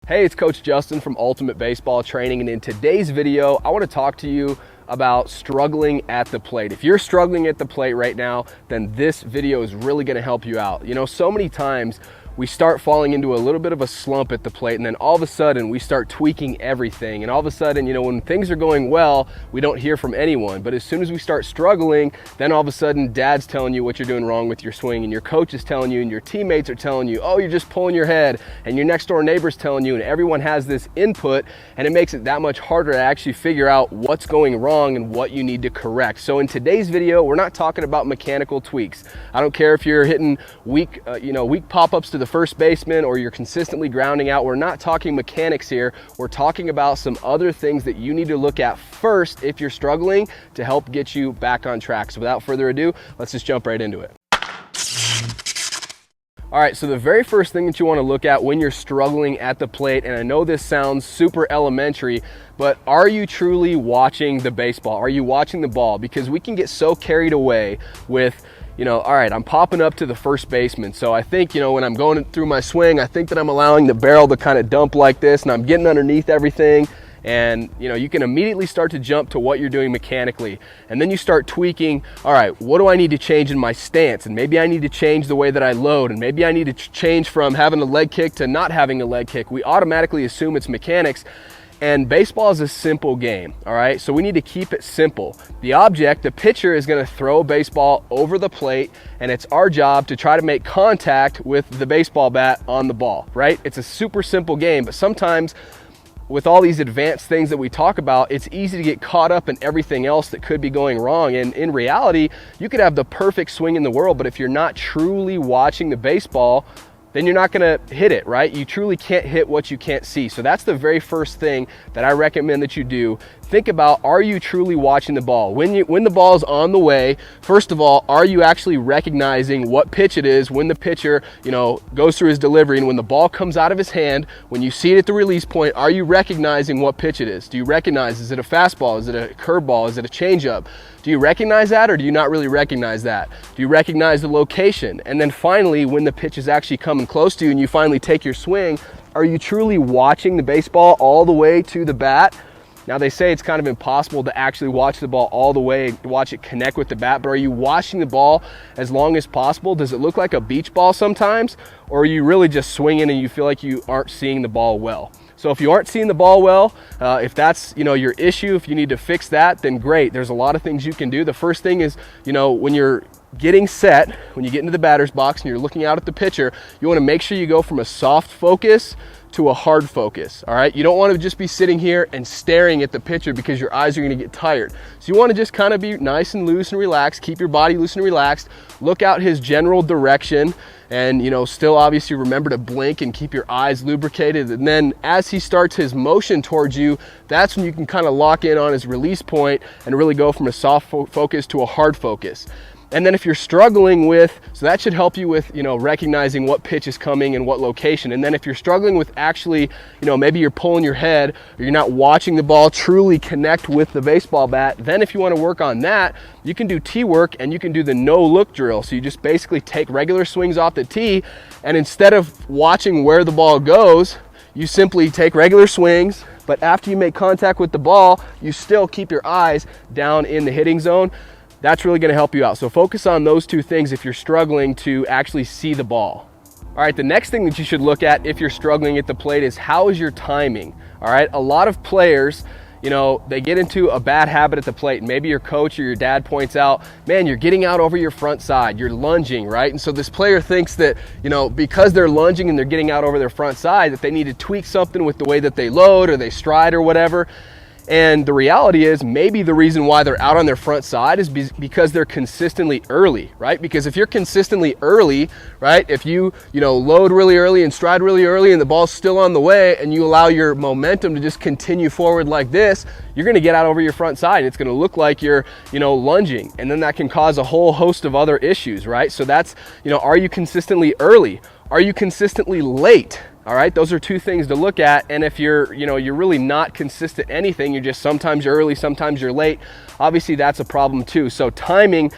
Hey, it's Coach Justin from Ultimate Baseball Training, and in today's video, I want to talk to you about struggling at the plate. If you're struggling at the plate right now, then this video is really going to help you out. You know, so many times we start falling into a little bit of a slump at the plate, and then all of a sudden we start tweaking everything. And all of a sudden, you know, when things are going well, we don't hear from anyone. But as soon as we start struggling, then all of a sudden dad's telling you what you're doing wrong with your swing, and your coach is telling you, and your teammates are telling you, oh, you're just pulling your head, and your next door neighbor's telling you, and everyone has this input, and it makes it that much harder to actually figure out what's going wrong and what you need to correct. So in today's video, we're not talking about mechanical tweaks. I don't care if you're hitting weak pop-ups to the first baseman or you're consistently grounding out. We're not talking mechanics here. We're talking about some other things that you need to look at first if you're struggling to help get you back on track. So without further ado, let's just jump right into it. All right, so the very first thing that you want to look at when you're struggling at the plate, and I know this sounds super elementary, but are you truly watching the baseball? Are you watching the ball? Because we can get so carried away with, you know, all right, I'm popping up to the first baseman. So I think, you know, when I'm going through my swing, I think that I'm allowing the barrel to kind of dump like this, and I'm getting underneath everything. And, you know, you can immediately start to jump to what you're doing mechanically. And then you start tweaking, all right, what do I need to change in my stance? And maybe I need to change the way that I load. And maybe I need to change from having a leg kick to not having a leg kick. We automatically assume it's mechanics. And baseball is a simple game, all right? So we need to keep it simple. The pitcher is gonna throw a baseball over the plate, and it's our job to try to make contact with the baseball bat on the ball, right? It's a super simple game, but sometimes with all these advanced things that we talk about, it's easy to get caught up in everything else that could be going wrong. And in reality, you could have the perfect swing in the world, but if you're not truly watching the baseball, then you're not gonna hit it, right? You truly can't hit what you can't see. So that's the very first thing that I recommend that you do. Think about, are you truly watching the ball? When the ball is on the way, first of all, are you actually recognizing what pitch it is when the pitcher, you know, goes through his delivery, and when the ball comes out of his hand, when you see it at the release point, are you recognizing what pitch it is? Do you recognize, is it a fastball? Is it a curveball? Is it a changeup? Do you recognize that, or do you not really recognize that? Do you recognize the location? And then finally, when the pitch is actually coming close to you and you finally take your swing, are you truly watching the baseball all the way to the bat? Now, they say it's kind of impossible to actually watch the ball all the way, watch it connect with the bat, but are you watching the ball as long as possible? Does it look like a beach ball sometimes, or are you really just swinging and you feel like you aren't seeing the ball well? So if you aren't seeing the ball well, if that's, you know, your issue, if you need to fix that, then great. There's a lot of things you can do. The first thing is, you know, when you're getting set, when you get into the batter's box and you're looking out at the pitcher, you want to make sure you go from a soft focus to a hard focus, all right? You don't want to just be sitting here and staring at the pitcher because your eyes are going to get tired. So you want to just kind of be nice and loose and relaxed, keep your body loose and relaxed, look out his general direction, and, you know, still obviously remember to blink and keep your eyes lubricated. And then as he starts his motion towards you, that's when you can kind of lock in on his release point and really go from a soft focus to a hard focus. And then if you're struggling with, so that should help you with, you know, recognizing what pitch is coming and what location. And then if you're struggling with actually, you know, maybe you're pulling your head or you're not watching the ball truly connect with the baseball bat, then if you want to work on that, you can do tee work and you can do the no look drill. So you just basically take regular swings off the tee, and instead of watching where the ball goes, you simply take regular swings, but after you make contact with the ball, you still keep your eyes down in the hitting zone. That's really going to help you out. So focus on those two things if you're struggling to actually see the ball. All right, the next thing that you should look at if you're struggling at the plate is, how is your timing? All right, a lot of players, you know, they get into a bad habit at the plate. Maybe your coach or your dad points out, man, you're getting out over your front side, you're lunging, right? And so this player thinks that, you know, because they're lunging and they're getting out over their front side, that they need to tweak something with the way that they load or they stride or whatever. And the reality is, maybe the reason why they're out on their front side is because they're consistently early, right? Because if you're consistently early, right, if you know, load really early and stride really early and the ball's still on the way and you allow your momentum to just continue forward like this, you're gonna get out over your front side. It's gonna look like you're, you know, lunging, and then that can cause a whole host of other issues, right? So that's, you know, are you consistently early? Are you consistently late? All right, those are two things to look at. And if you're, you know, you're really not consistent anything, you're just sometimes you're early, sometimes you're late, obviously that's a problem too. So timing,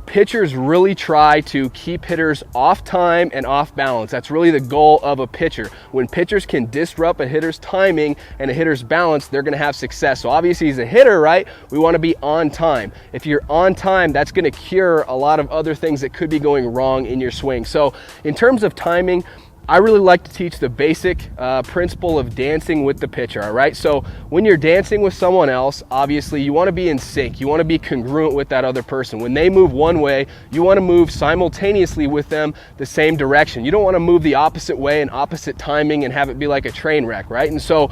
pitchers really try to keep hitters off time and off balance. That's really the goal of a pitcher. When pitchers can disrupt a hitter's timing and a hitter's balance, they're gonna have success. So obviously as a hitter, right, we wanna be on time. If you're on time, that's gonna cure a lot of other things that could be going wrong in your swing. So in terms of timing, I really like to teach the basic principle of dancing with the pitcher, all right? So when you're dancing with someone else, obviously you wanna be in sync. You wanna be congruent with that other person. When they move one way, you wanna move simultaneously with them the same direction. You don't wanna move the opposite way and opposite timing and have it be like a train wreck, right? And so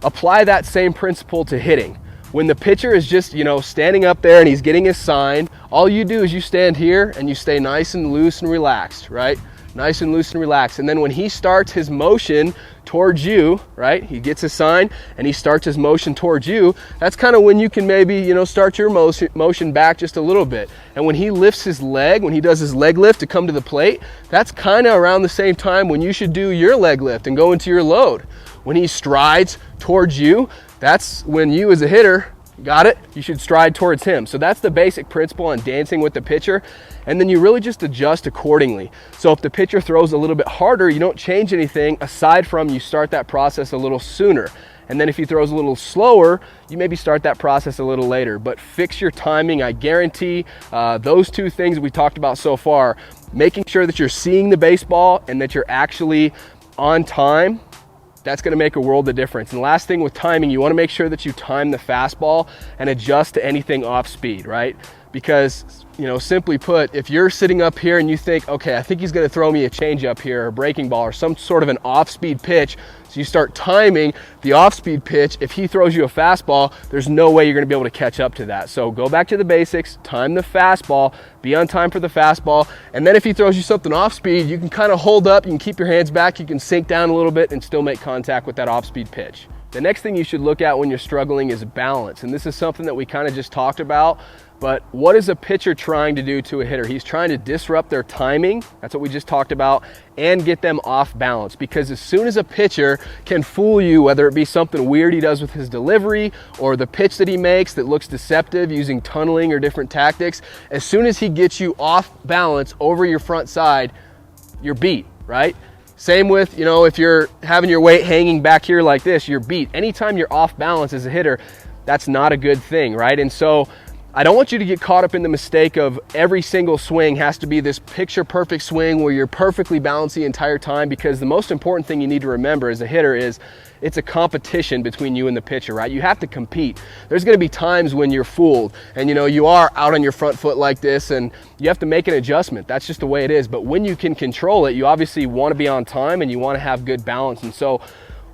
apply that same principle to hitting. When the pitcher is just, standing up there and he's getting his sign, all you do is you stand here and you stay nice and loose and relaxed, right? Nice and loose and relaxed. And then when he starts his motion towards you, right? He gets his sign and he starts his motion towards you. That's kind of when you can maybe, start your motion back just a little bit. And when he lifts his leg, when he does his leg lift to come to the plate, that's kind of around the same time when you should do your leg lift and go into your load. When he strides towards you, that's when you as a hitter, got it? You should stride towards him. So that's the basic principle on dancing with the pitcher. And then you really just adjust accordingly. So if the pitcher throws a little bit harder, you don't change anything aside from you start that process a little sooner. And then if he throws a little slower, you maybe start that process a little later. But fix your timing. I guarantee those two things we talked about so far, making sure that you're seeing the baseball and that you're actually on time, that's going to make a world of difference. And last thing with timing, you want to make sure that you time the fastball and adjust to anything off speed, right? Because, simply put, if you're sitting up here and you think, okay, I think he's going to throw me a changeup here or a breaking ball or some sort of an off-speed pitch, so you start timing the off-speed pitch. If he throws you a fastball, there's no way you're going to be able to catch up to that. So go back to the basics, time the fastball, be on time for the fastball, and then if he throws you something off-speed, you can kind of hold up, you can keep your hands back, you can sink down a little bit and still make contact with that off-speed pitch. The next thing you should look at when you're struggling is balance. And this is something that we kind of just talked about. But what is a pitcher trying to do to a hitter? He's trying to disrupt their timing. That's what we just talked about, and get them off balance. Because as soon as a pitcher can fool you, whether it be something weird he does with his delivery or the pitch that he makes that looks deceptive using tunneling or different tactics, as soon as he gets you off balance over your front side, you're beat, right? Same with, if you're having your weight hanging back here like this, you're beat. Anytime you're off balance as a hitter, that's not a good thing, right? And so I don't want you to get caught up in the mistake of every single swing has to be this picture perfect swing where you're perfectly balanced the entire time, because the most important thing you need to remember as a hitter is it's a competition between you and the pitcher, right? You have to compete. There's gonna be times when you're fooled and you are out on your front foot like this and you have to make an adjustment. That's just the way it is. But when you can control it, you obviously wanna be on time and you wanna have good balance. And so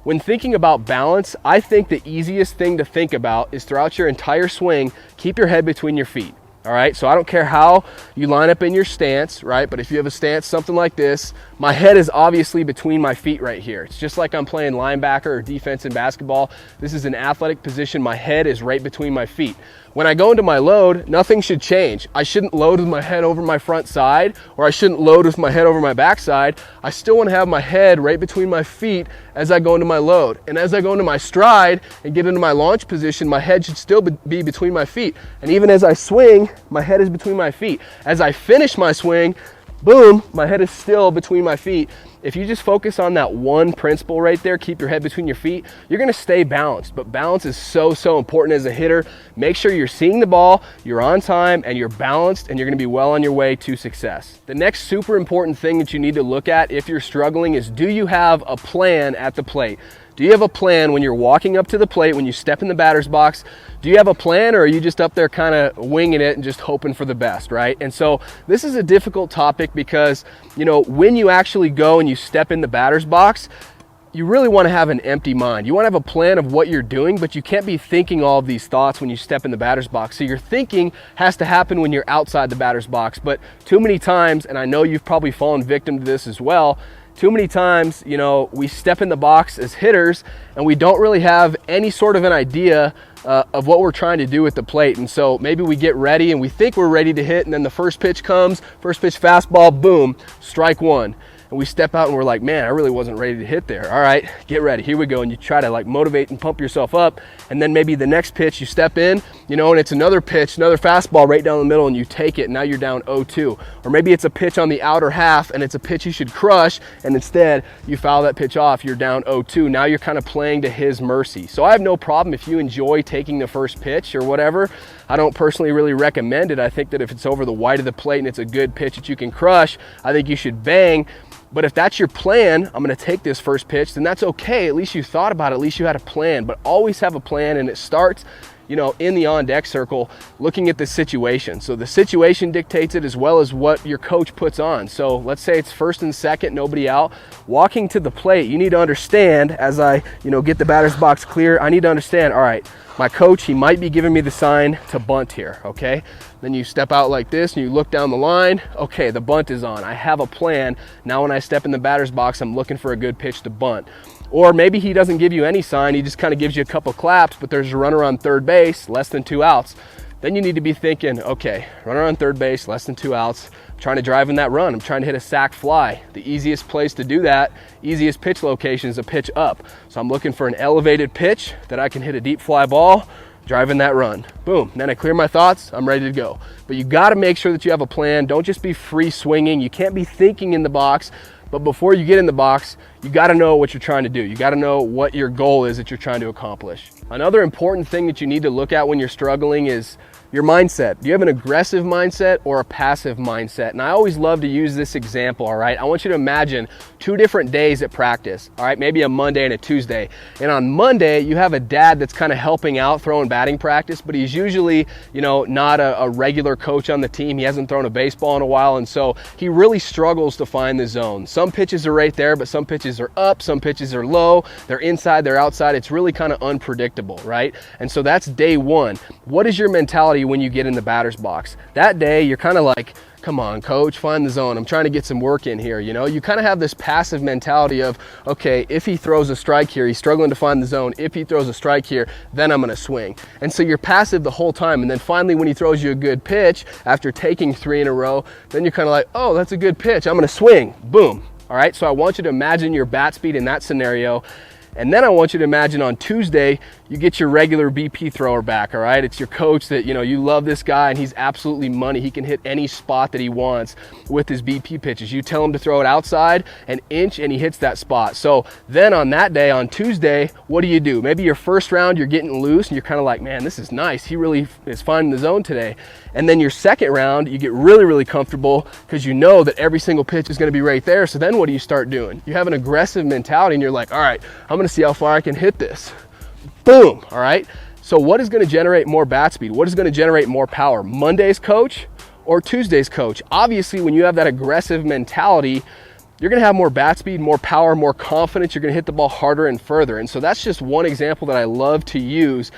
when thinking about balance, I think the easiest thing to think about is throughout your entire swing, keep your head between your feet. All right, so I don't care how you line up in your stance, right? But if you have a stance, something like this, my head is obviously between my feet right here. It's just like I'm playing linebacker or defense in basketball. This is an athletic position. My head is right between my feet. When I go into my load, nothing should change. I shouldn't load with my head over my front side, or I shouldn't load with my head over my back side. I still want to have my head right between my feet as I go into my load. And as I go into my stride and get into my launch position, my head should still be between my feet. And even as I swing, my head is between my feet. As I finish my swing, boom, my head is still between my feet. If you just focus on that one principle right there, keep your head between your feet, you're gonna stay balanced. But balance is so important as a hitter. Make sure you're seeing the ball, you're on time, and you're balanced, and you're gonna be well on your way to success. The next super important thing that you need to look at if you're struggling is, do you have a plan at the plate? Do you have a plan when you're walking up to the plate, when you step in the batter's box? Do you have a plan, or are you just up there kind of winging it and just hoping for the best, right? And so this is a difficult topic because, when you actually go and you step in the batter's box, you really want to have an empty mind. You want to have a plan of what you're doing, but you can't be thinking all of these thoughts when you step in the batter's box. So your thinking has to happen when you're outside the batter's box. But too many times, and I know you've probably fallen victim to this as well, too many times, we step in the box as hitters and we don't really have any sort of an idea of what we're trying to do with the plate. And so maybe we get ready and we think we're ready to hit, and then the first pitch comes, first pitch fastball, boom, strike one. and we step out and we're like, man, I really wasn't ready to hit there. All right, get ready, here we go. And you try to like motivate and pump yourself up, and then maybe the next pitch you step in, you know, and it's another pitch, another fastball right down the middle, and you take it, and now you're down 0-2. Or maybe it's a pitch on the outer half and it's a pitch you should crush, and instead you foul that pitch off, you're down 0-2. Now you're kind of playing to his mercy. So I have no problem if you enjoy taking the first pitch or whatever. I don't personally really recommend it. I think that if it's over the white of the plate and it's a good pitch that you can crush, I think you should bang. But if that's your plan, I'm gonna take this first pitch, then that's okay. At least you thought about it, at least you had a plan. But always have a plan, and it starts, you know, in the on deck circle, looking at the situation. So the situation dictates it as well as what your coach puts on. So let's say it's first and second, nobody out. Walking to the plate, you need to understand, as I, you know, get the batter's box clear, I need to understand, all right, my coach, he might be giving me the sign to bunt here, okay? Then you step out like this and you look down the line, okay, the bunt is on. I have a plan. Now when I step in the batter's box, I'm looking for a good pitch to bunt. Or maybe he doesn't give you any sign, he just kind of gives you a couple claps, but there's a runner on third base, less than 2 outs. Then you need to be thinking, okay, runner on third base, less than 2 outs. I'm trying to drive in that run. I'm trying to hit a sac fly. The easiest place to do that, easiest pitch location is a pitch up. So I'm looking for an elevated pitch that I can hit a deep fly ball, drive in that run. Boom, then I clear my thoughts, I'm ready to go. But you gotta make sure that you have a plan. Don't just be free swinging. You can't be thinking in the box. But before you get in the box, you gotta know what you're trying to do. You gotta know what your goal is that you're trying to accomplish. Another important thing that you need to look at when you're struggling is your mindset. Do you have an aggressive mindset or a passive mindset? And I always love to use this example, all right? I want you to imagine 2 different days at practice, all right? Maybe a Monday and a Tuesday. And on Monday, you have a dad that's kind of helping out throwing batting practice, but he's usually, you know, not a regular coach on the team. He hasn't thrown a baseball in a while, and so he really struggles to find the zone. Some pitches are right there, but some pitches are up, some pitches are low, they're inside, they're outside. It's really kind of unpredictable, right? And so that's day 1. What is your mentality when you get in the batter's box? That day, you're kind of like, come on, coach, find the zone. I'm trying to get some work in here, you know? You kind of have this passive mentality of, okay, if he throws a strike here, he's struggling to find the zone. If he throws a strike here, then I'm gonna swing. And so you're passive the whole time. And then finally, when he throws you a good pitch, after taking 3 in a row, then you're kind of like, oh, that's a good pitch, I'm gonna swing, boom. All right, so I want you to imagine your bat speed in that scenario. And then I want you to imagine on Tuesday, you get your regular BP thrower back, all right? It's your coach that, you know, you love this guy and he's absolutely money. He can hit any spot that he wants with his BP pitches. You tell him to throw it outside an inch and he hits that spot. So then on that day, on Tuesday, what do? Maybe your first round, you're getting loose and you're kind of like, man, this is nice. He really is finding the zone today. And then your second round, you get really, really comfortable because you know that every single pitch is going to be right there. So then what do you start doing? You have an aggressive mentality and you're like, all right, I'm going to see how far I can hit this. Boom, all right? So what is going to generate more bat speed? What is going to generate more power? Monday's coach or Tuesday's coach? Obviously, when you have that aggressive mentality, you're going to have more bat speed, more power, more confidence. You're going to hit the ball harder and further. And so that's just one example that I love to use.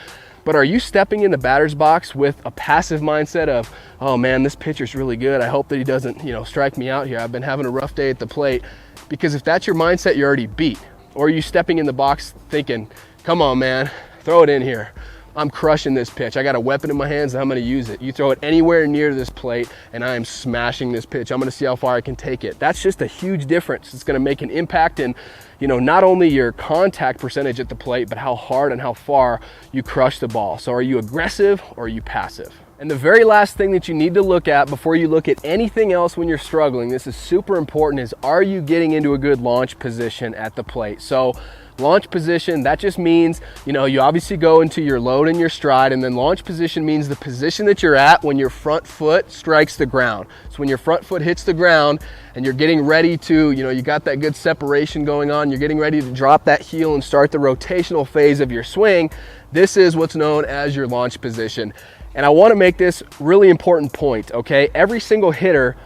But are you stepping in the batter's box with a passive mindset of, oh man, this pitcher's really good. I hope that he doesn't, you know, strike me out here. I've been having a rough day at the plate. Because if that's your mindset, you're already beat. Or are you stepping in the box thinking, come on, man, throw it in here. I'm crushing this pitch. I got a weapon in my hands and I'm gonna use it. You throw it anywhere near this plate and I am smashing this pitch. I'm gonna see how far I can take it. That's just a huge difference. It's gonna make an impact in, you know, not only your contact percentage at the plate, but how hard and how far you crush the ball. So are you aggressive or are you passive? And the very last thing that you need to look at before you look at anything else when you're struggling, this is super important, is are you getting into a good launch position at the plate? So launch position, that just means, you know, you obviously go into your load and your stride, and then launch position means the position that you're at when your front foot strikes the ground. So when your front foot hits the ground and you're getting ready to, you know, you got that good separation going on, you're getting ready to drop that heel and start the rotational phase of your swing, this is what's known as your launch position. And I want to make this really important point, okay? Every single hitter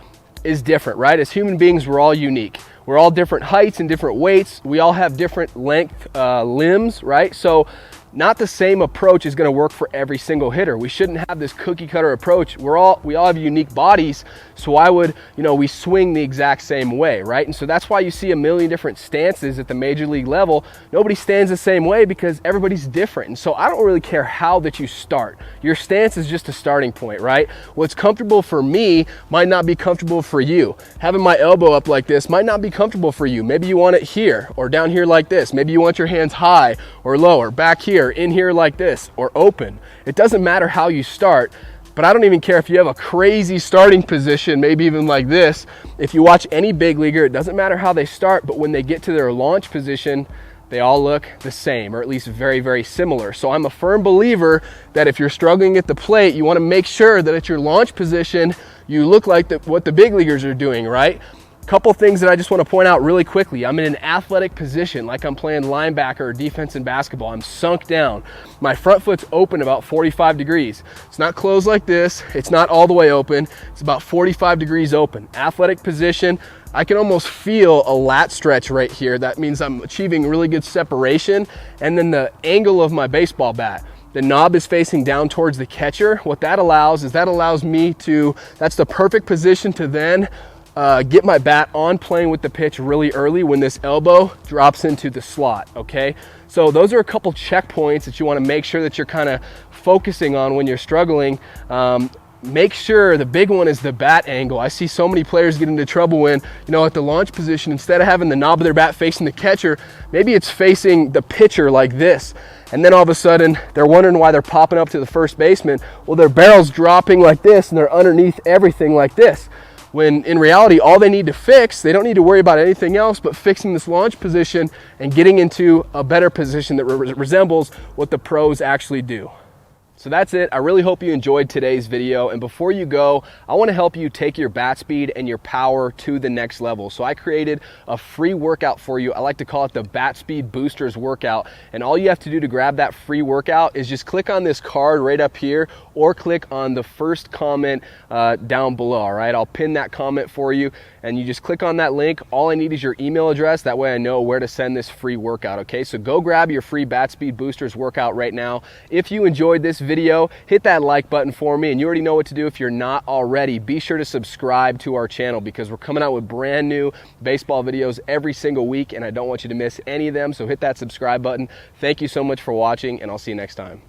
is different, right? As human beings, we're all unique. We're all different heights and different weights. We all have different length limbs, right? So not the same approach is going to work for every single hitter. We shouldn't have this cookie cutter approach. We all have unique bodies, so why would, we swing the exact same way, right? And so that's why you see a million different stances at the major league level. Nobody stands the same way because everybody's different. And so I don't really care how that you start. Your stance is just a starting point, right? What's comfortable for me might not be comfortable for you. Having my elbow up like this might not be comfortable for you. Maybe you want it here or down here like this. Maybe you want your hands high or lower, back here, in here like this, or open. It doesn't matter how you start, but I don't even care if you have a crazy starting position, maybe even like this. If you watch any big leaguer, it doesn't matter how they start, but when they get to their launch position, they all look the same, or at least very, very similar. So I'm a firm believer that if you're struggling at the plate, you want to make sure that at your launch position, you look like what the big leaguers are doing, right? Couple things that I just want to point out really quickly. I'm in an athletic position, like I'm playing linebacker or defense in basketball. I'm sunk down. My front foot's open about 45 degrees. It's not closed like this. It's not all the way open. It's about 45 degrees open. Athletic position. I can almost feel a lat stretch right here. That means I'm achieving really good separation. And then the angle of my baseball bat. The knob is facing down towards the catcher. What that allows is me to, that's the perfect position to then get my bat on playing with the pitch really early when this elbow drops into the slot, okay? So those are a couple checkpoints that you want to make sure that you're kind of focusing on when you're struggling. Make sure the big one is the bat angle. I see so many players get into trouble when, at the launch position, instead of having the knob of their bat facing the catcher, maybe it's facing the pitcher like this. And then all of a sudden, they're wondering why they're popping up to the first baseman. Well, their barrel's dropping like this and they're underneath everything like this. When in reality, all they need to fix, they don't need to worry about anything else but fixing this launch position and getting into a better position that resembles what the pros actually do. So that's it. I really hope you enjoyed today's video. And before you go, I want to help you take your bat speed and your power to the next level. So I created a free workout for you. I like to call it the Bat Speed Boosters Workout. And all you have to do to grab that free workout is just click on this card right up here or click on the first comment down below, all right? I'll pin that comment for you and you just click on that link. All I need is your email address. That way I know where to send this free workout, okay? So go grab your free Bat Speed Boosters Workout right now. If you enjoyed this video, hit that like button for me, and you already know what to do. If you're not already, be sure to subscribe to our channel because we're coming out with brand new baseball videos every single week and I don't want you to miss any of them. So hit that subscribe button. Thank you so much for watching and I'll see you next time.